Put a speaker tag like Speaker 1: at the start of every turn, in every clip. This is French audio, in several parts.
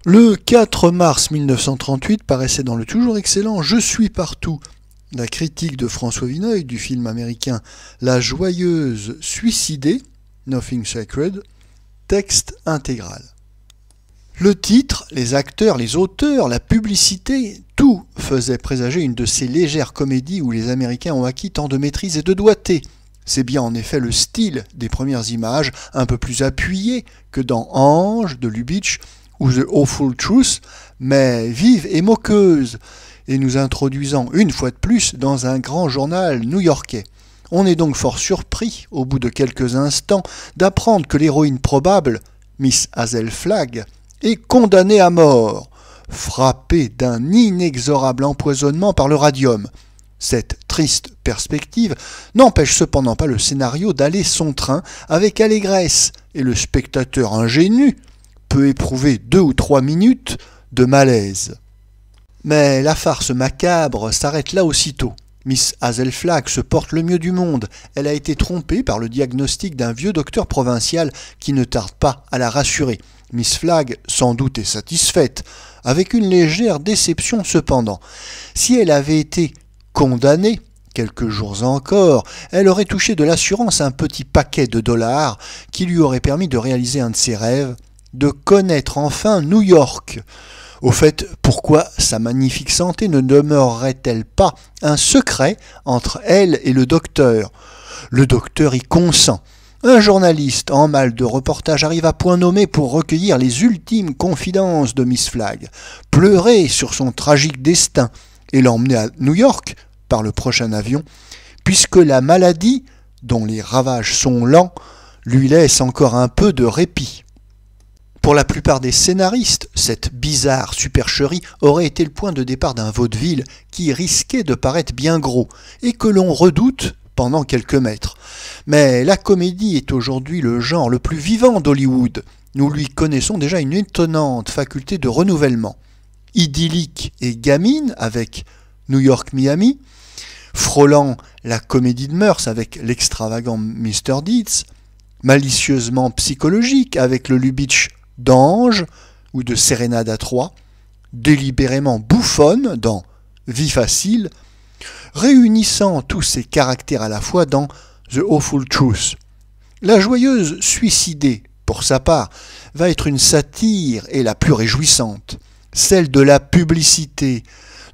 Speaker 1: Le 4 mars 1938 paraissait dans le toujours excellent Je suis partout, la critique de François Vineuil du film américain La joyeuse suicidée, Nothing Sacred, texte intégral. Le titre, les acteurs, les auteurs, la publicité, tout faisait présager une de ces légères comédies où les Américains ont acquis tant de maîtrise et de doigté. C'est bien en effet le style des premières images, un peu plus appuyé que dans Ange de Lubitsch ou The Awful Truth, mais vive et moqueuse, et nous introduisant une fois de plus dans un grand journal new-yorkais. On est donc fort surpris, au bout de quelques instants, d'apprendre que l'héroïne probable, Miss Hazel Flagg, est condamnée à mort, frappée d'un inexorable empoisonnement par le radium. Cette triste perspective n'empêche cependant pas le scénario d'aller son train avec allégresse, et le spectateur ingénu peut éprouver 2 ou 3 minutes de malaise. Mais la farce macabre s'arrête là aussitôt. Miss Hazel Flagg se porte le mieux du monde. Elle a été trompée par le diagnostic d'un vieux docteur provincial qui ne tarde pas à la rassurer. Miss Flagg, sans doute, est satisfaite, avec une légère déception cependant. Si elle avait été condamnée, quelques jours encore, elle aurait touché de l'assurance un petit paquet de dollars qui lui aurait permis de réaliser un de ses rêves, de connaître enfin New York. Au fait, pourquoi sa magnifique santé ne demeurerait-elle pas un secret entre elle et le docteur? Le docteur y consent. Un journaliste en mal de reportage arrive à point nommé pour recueillir les ultimes confidences de Miss Flagg, pleurer sur son tragique destin et l'emmener à New York par le prochain avion, puisque la maladie, dont les ravages sont lents, lui laisse encore un peu de répit. Pour la plupart des scénaristes, cette bizarre supercherie aurait été le point de départ d'un vaudeville qui risquait de paraître bien gros et que l'on redoute pendant quelques mètres. Mais la comédie est aujourd'hui le genre le plus vivant d'Hollywood. Nous lui connaissons déjà une étonnante faculté de renouvellement. Idyllique et gamine avec New York-Miami, frôlant la comédie de mœurs avec l'extravagant Mr. Deeds, malicieusement psychologique avec le Lubitsch d'Ange ou de Sérénade à Troyes, délibérément bouffonne dans Vie facile, réunissant tous ces caractères à la fois dans The Awful Truth. La joyeuse suicidée, pour sa part, va être une satire et la plus réjouissante, celle de la publicité,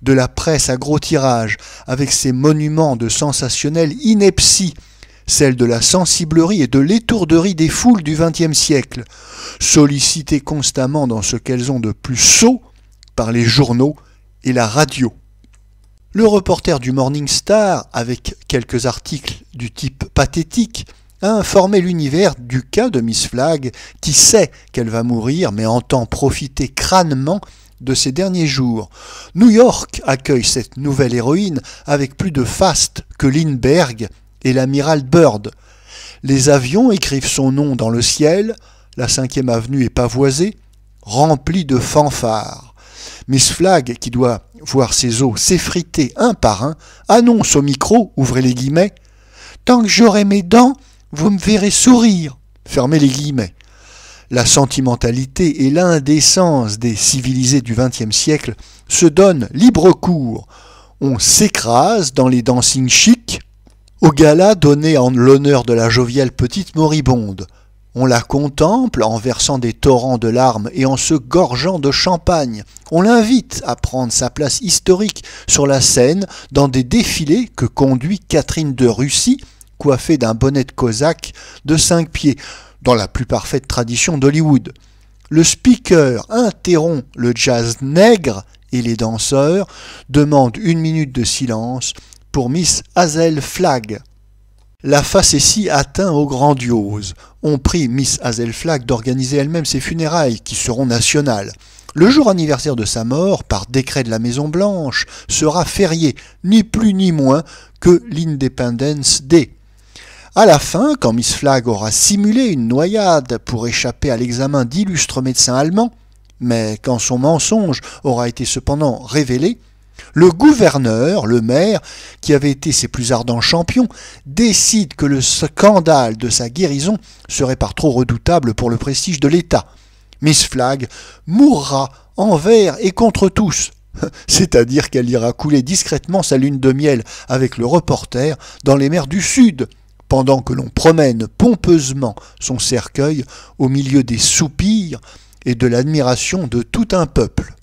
Speaker 1: de la presse à gros tirage, avec ses monuments de sensationnelle ineptie, celle de la sensiblerie et de l'étourderie des foules du XXe siècle, sollicitées constamment dans ce qu'elles ont de plus sot par les journaux et la radio. Le reporter du Morning Star, avec quelques articles du type pathétique, a informé l'univers du cas de Miss Flagg, qui sait qu'elle va mourir mais entend profiter crânement de ses derniers jours. New York accueille cette nouvelle héroïne avec plus de faste que Lindbergh et l'amiral Byrd. Les avions écrivent son nom dans le ciel, la 5e avenue est pavoisée, remplie de fanfares. Miss Flagg, qui doit voir ses os s'effriter un par un, annonce au micro, ouvrez les guillemets, « Tant que j'aurai mes dents, vous me verrez sourire », fermez les guillemets. La sentimentalité et l'indécence des civilisés du XXe siècle se donnent libre cours. On s'écrase dans les dancing chics, au gala donné en l'honneur de la joviale petite moribonde. On la contemple en versant des torrents de larmes et en se gorgeant de champagne. On l'invite à prendre sa place historique sur la scène dans des défilés que conduit Catherine de Russie, coiffée d'un bonnet de cosaque de 5 pieds, dans la plus parfaite tradition d'Hollywood. Le speaker interrompt le jazz nègre et les danseurs demandent 1 minute de silence pour Miss Hazel Flagg. La facétie atteint au grandiose. On prie Miss Hazel Flagg d'organiser elle-même ses funérailles, qui seront nationales. Le jour anniversaire de sa mort, par décret de la Maison-Blanche, sera férié, ni plus ni moins que l'Independence Day. À la fin, quand Miss Flagg aura simulé une noyade pour échapper à l'examen d'illustres médecins allemands, mais quand son mensonge aura été cependant révélé, le gouverneur, le maire, qui avait été ses plus ardents champions, décide que le scandale de sa guérison serait par trop redoutable pour le prestige de l'État. Miss Flagg mourra envers et contre tous, c'est-à-dire qu'elle ira couler discrètement sa lune de miel avec le reporter dans les mers du Sud, pendant que l'on promène pompeusement son cercueil au milieu des soupirs et de l'admiration de tout un peuple.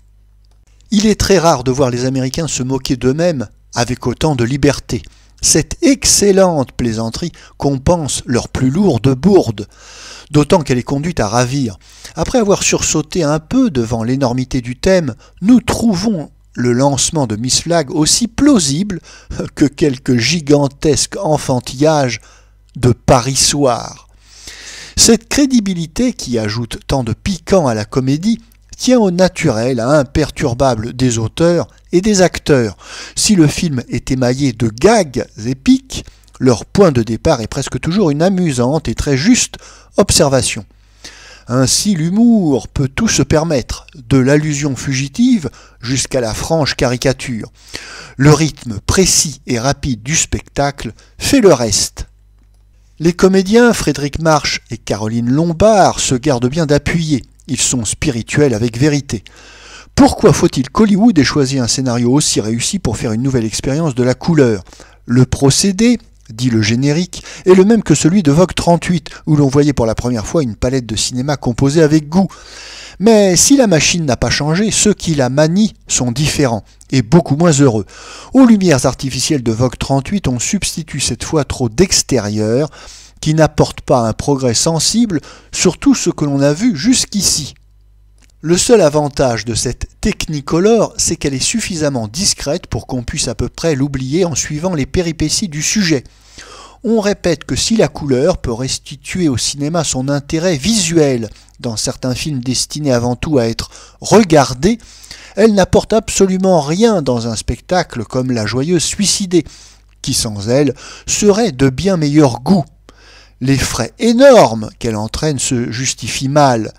Speaker 1: Il est très rare de voir les Américains se moquer d'eux-mêmes avec autant de liberté. Cette excellente plaisanterie compense leur plus lourde bourde, d'autant qu'elle est conduite à ravir. Après avoir sursauté un peu devant l'énormité du thème, nous trouvons le lancement de Miss Flagg aussi plausible que quelques gigantesques enfantillages de Paris soir. Cette crédibilité qui ajoute tant de piquant à la comédie tient au naturel, à imperturbable des auteurs et des acteurs. Si le film est émaillé de gags épiques, leur point de départ est presque toujours une amusante et très juste observation. Ainsi, l'humour peut tout se permettre, de l'allusion fugitive jusqu'à la franche caricature. Le rythme précis et rapide du spectacle fait le reste. Les comédiens Frédéric March et Caroline Lombard se gardent bien d'appuyer. Ils sont spirituels avec vérité. Pourquoi faut-il qu'Hollywood ait choisi un scénario aussi réussi pour faire une nouvelle expérience de la couleur? Le procédé, dit le générique, est le même que celui de Vogue 38, où l'on voyait pour la première fois une palette de cinéma composée avec goût. Mais si la machine n'a pas changé, ceux qui la manient sont différents et beaucoup moins heureux. Aux lumières artificielles de Vogue 38, on substitue cette fois trop d'extérieur qui n'apporte pas un progrès sensible sur tout ce que l'on a vu jusqu'ici. Le seul avantage de cette Technicolor, c'est qu'elle est suffisamment discrète pour qu'on puisse à peu près l'oublier en suivant les péripéties du sujet. On répète que si la couleur peut restituer au cinéma son intérêt visuel dans certains films destinés avant tout à être regardés, elle n'apporte absolument rien dans un spectacle comme La Joyeuse Suicidée, qui sans elle serait de bien meilleur goût. Les frais énormes qu'elle entraîne se justifient mal.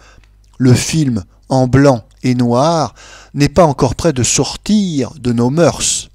Speaker 1: Le film en blanc et noir n'est pas encore près de sortir de nos mœurs.